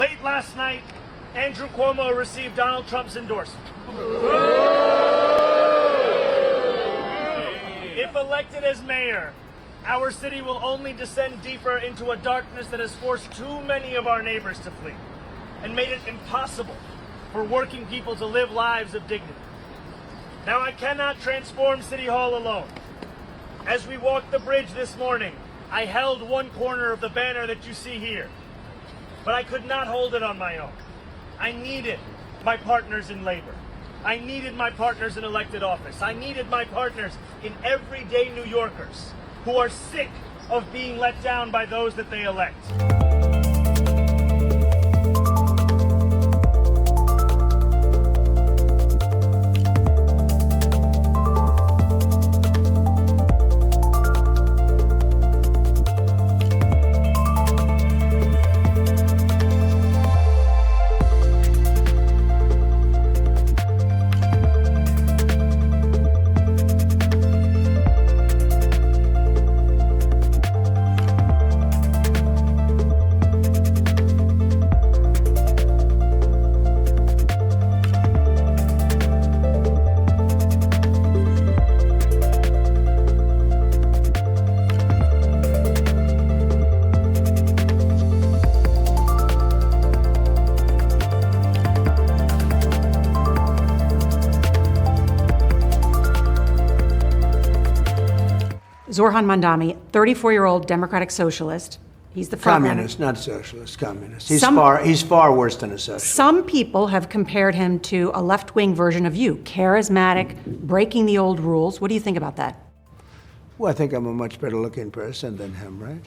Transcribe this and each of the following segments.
Late last night, Andrew Cuomo received Donald Trump's endorsement. If elected as mayor, our city will only descend deeper into a darkness that has forced too many of our neighbors to flee and made it impossible for working people to live lives of dignity. Now, I cannot transform City Hall alone. As we walked the bridge this morning, I held one corner of the banner that you see here, but I could not hold it on my own. I needed my partners in labor. I needed my partners in elected office. I needed my partners in everyday New Yorkers who are sick of being let down by those that they elect. Zohran Mamdani, 34-year-old Democratic socialist. He's the front communist, not socialist, communist. He's far worse than a socialist. Some people have compared him to a left-wing version of you, charismatic, breaking the old rules. What do you think about that? Well, I think I'm a much better looking person than him, right?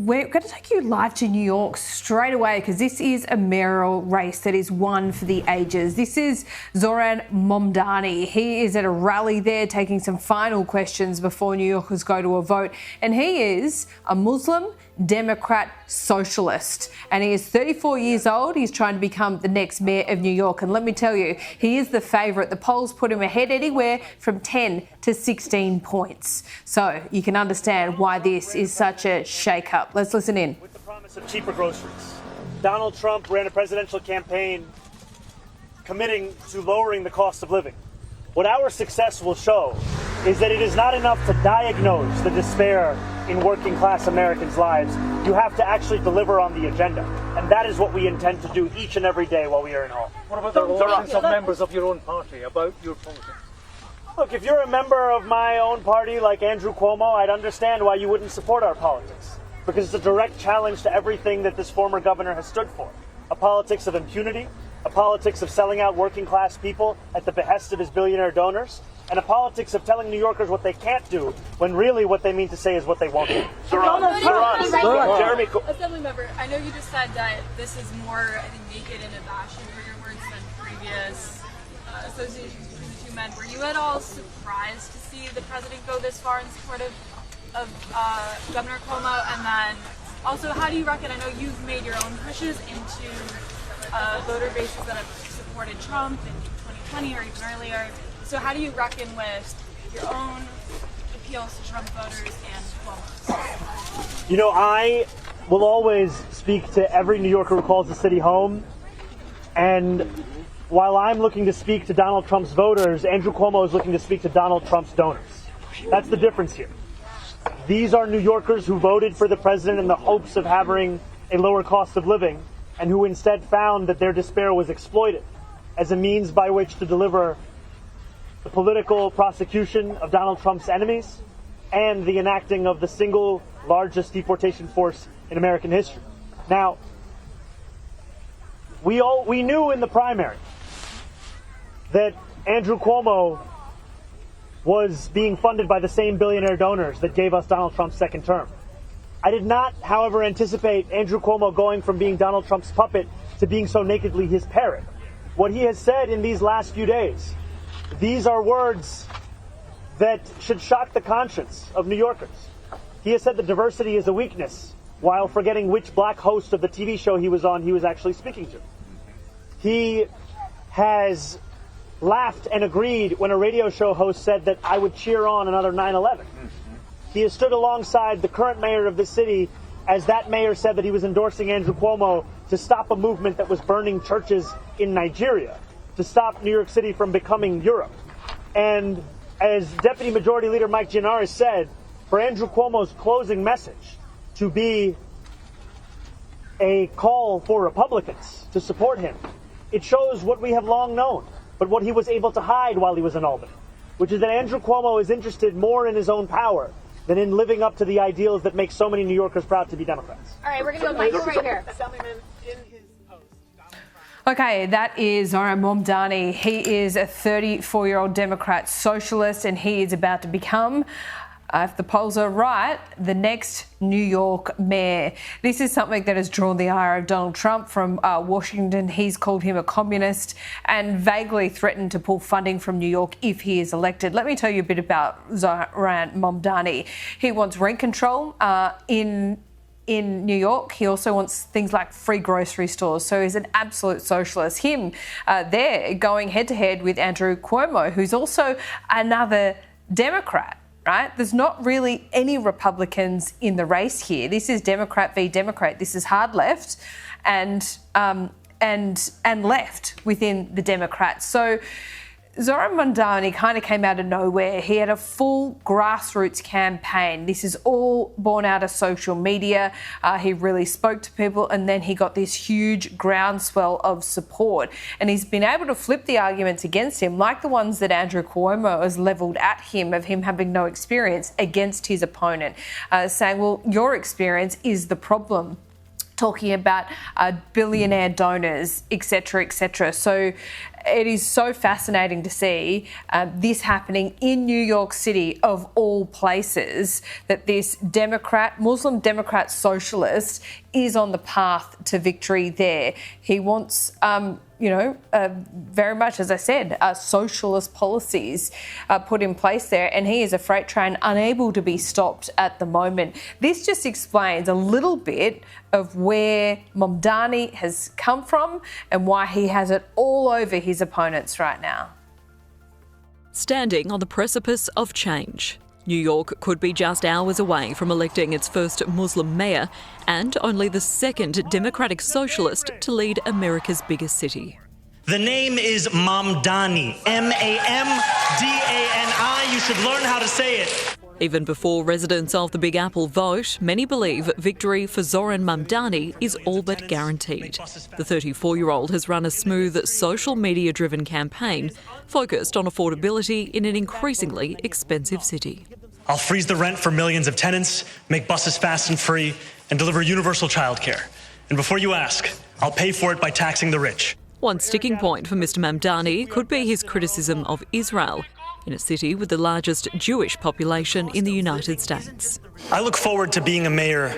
We're going to take you live to New York straight away because this is a mayoral race that is one for the ages. This is Zohran Mamdani. He is at a rally there taking some final questions before New Yorkers go to a vote. And he is a Muslim Democrat socialist. And he is 34 years old. He's trying to become the next mayor of New York. And let me tell you, he is the favourite. The polls put him ahead anywhere from 10 to 16 points. So you can understand why this is such a shake-up. Let's listen in. With the promise of cheaper groceries, Donald Trump ran a presidential campaign committing to lowering the cost of living. What our success will show is that it is not enough to diagnose the despair in working class Americans' lives. You have to actually deliver on the agenda. And that is what we intend to do each and every day while we are in Hall. What about the relations of members of your own party about your politics? Look, if you're a member of my own party like Andrew Cuomo, I'd understand why you wouldn't support our politics. Because it's a direct challenge to everything that this former governor has stood for. A politics of impunity, a politics of selling out working class people at the behest of his billionaire donors, and a politics of telling New Yorkers what they can't do when really what they mean to say is what they won't do. Jeremy, Assemblymember, I know you just said that this is more, I think, naked and abashed for your words than previous associations between the two men. Were you at all surprised to see the president go this far in support of Governor Cuomo? And then also, how do you reckon, I know you've made your own pushes into voter bases that have supported Trump in 2020 or even earlier. So how do you reckon with your own appeals to Trump voters and Cuomo's? You know, I will always speak to every New Yorker who calls the city home. And while I'm looking to speak to Donald Trump's voters, Andrew Cuomo is looking to speak to Donald Trump's donors. That's the difference here. These are New Yorkers who voted for the president in the hopes of having a lower cost of living, and who instead found that their despair was exploited as a means by which to deliver the political prosecution of Donald Trump's enemies and the enacting of the single largest deportation force in American history. Now, we knew in the primary that Andrew Cuomo was being funded by the same billionaire donors that gave us Donald Trump's second term. I did not, however, anticipate Andrew Cuomo going from being Donald Trump's puppet to being so nakedly his parrot. What he has said in these last few days, these are words that should shock the conscience of New Yorkers. He has said that diversity is a weakness, while forgetting which black host of the TV show he was on he was actually speaking to. He has laughed and agreed when a radio show host said that I would cheer on another 9/11. He has stood alongside the current mayor of this city as that mayor said that he was endorsing Andrew Cuomo to stop a movement that was burning churches in Nigeria, to stop New York City from becoming Europe. And as Deputy Majority Leader Mike Gianaris said, for Andrew Cuomo's closing message to be a call for Republicans to support him, it shows what we have long known, but what he was able to hide while he was in Albany, which is that Andrew Cuomo is interested more in his own power than in living up to the ideals that make so many New Yorkers proud to be Democrats. All right, we're going to go Michael right here. Okay, that is Zohran Mamdani. He is a 34-year-old Democrat socialist, and he is about to become, if the polls are right, the next New York mayor. This is something that has drawn the ire of Donald Trump from Washington. He's called him a communist and vaguely threatened to pull funding from New York if he is elected. Let me tell you a bit about Zohran Mamdani. He wants rent control in New York. He also wants things like free grocery stores. So he's an absolute socialist. Him there going head-to-head with Andrew Cuomo, who's also another Democrat. Right? There's not really any Republicans in the race here. This is Democrat v. Democrat. This is hard left and left within the Democrats. So Zohran Mamdani kind of came out of nowhere. He had a full grassroots campaign. This is all born out of social media. He really spoke to people, and then he got this huge groundswell of support. And he's been able to flip the arguments against him, like the ones that Andrew Cuomo has levelled at him of him having no experience against his opponent, saying, well, your experience is the problem. Talking about billionaire donors, etc., etc. So it is so fascinating to see this happening in New York City, of all places, that this Muslim Democrat socialist is on the path to victory there. He wants, very much, as I said, socialist policies put in place there, and he is a freight train unable to be stopped at the moment. This just explains a little bit of where Mamdani has come from and why he has it all over his opponents right now. Standing on the precipice of change, New York could be just hours away from electing its first Muslim mayor and only the second Democratic socialist to lead America's biggest city. The name is Mamdani, M-A-M-D-A-N-I. You should learn how to say it. Even before residents of the Big Apple vote, many believe victory for Zohran Mamdani is all but guaranteed. The 34-year-old has run a smooth, social media-driven campaign focused on affordability in an increasingly expensive city. I'll freeze the rent for millions of tenants, make buses fast and free, and deliver universal childcare. And before you ask, I'll pay for it by taxing the rich. One sticking point for Mr. Mamdani could be his criticism of Israel, in a city with the largest Jewish population in the United States. I look forward to being a mayor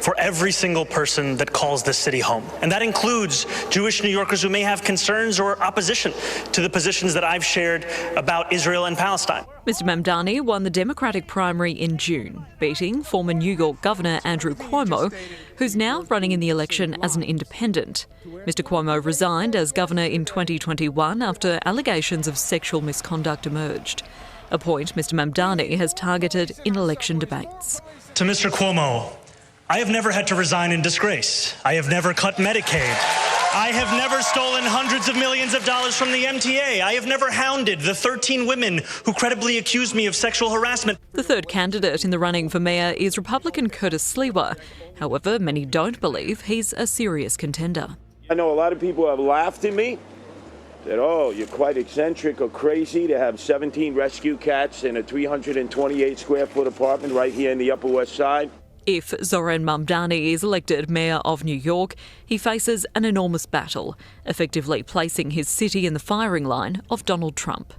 for every single person that calls this city home. And that includes Jewish New Yorkers who may have concerns or opposition to the positions that I've shared about Israel and Palestine. Mr. Mamdani won the Democratic primary in June, beating former New York Governor Andrew Cuomo, who's now running in the election as an independent. Mr. Cuomo resigned as governor in 2021 after allegations of sexual misconduct emerged, a point Mr. Mamdani has targeted in election debates. To Mr. Cuomo, I have never had to resign in disgrace. I have never cut Medicaid. I have never stolen hundreds of millions of dollars from the MTA. I have never hounded the 13 women who credibly accused me of sexual harassment. The third candidate in the running for mayor is Republican Curtis Sliwa. However, many don't believe he's a serious contender. I know a lot of people have laughed at me, that, oh, you're quite eccentric or crazy to have 17 rescue cats in a 328 square foot apartment right here in the Upper West Side. If Zohran Mamdani is elected mayor of New York, he faces an enormous battle, effectively placing his city in the firing line of Donald Trump.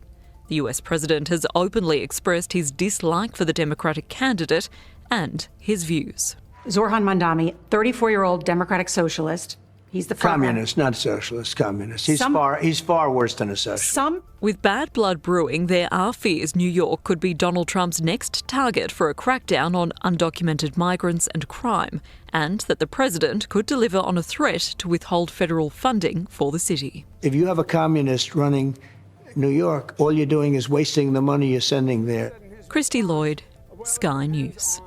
The US president has openly expressed his dislike for the Democratic candidate and his views. Zohran Mamdani, 34-year-old Democratic socialist. He's the communist, not socialist, communist. He's far worse than a socialist. With bad blood brewing, there are fears New York could be Donald Trump's next target for a crackdown on undocumented migrants and crime, and that the president could deliver on a threat to withhold federal funding for the city. If you have a communist running New York, all you're doing is wasting the money you're sending there. Christy Lloyd, Sky News.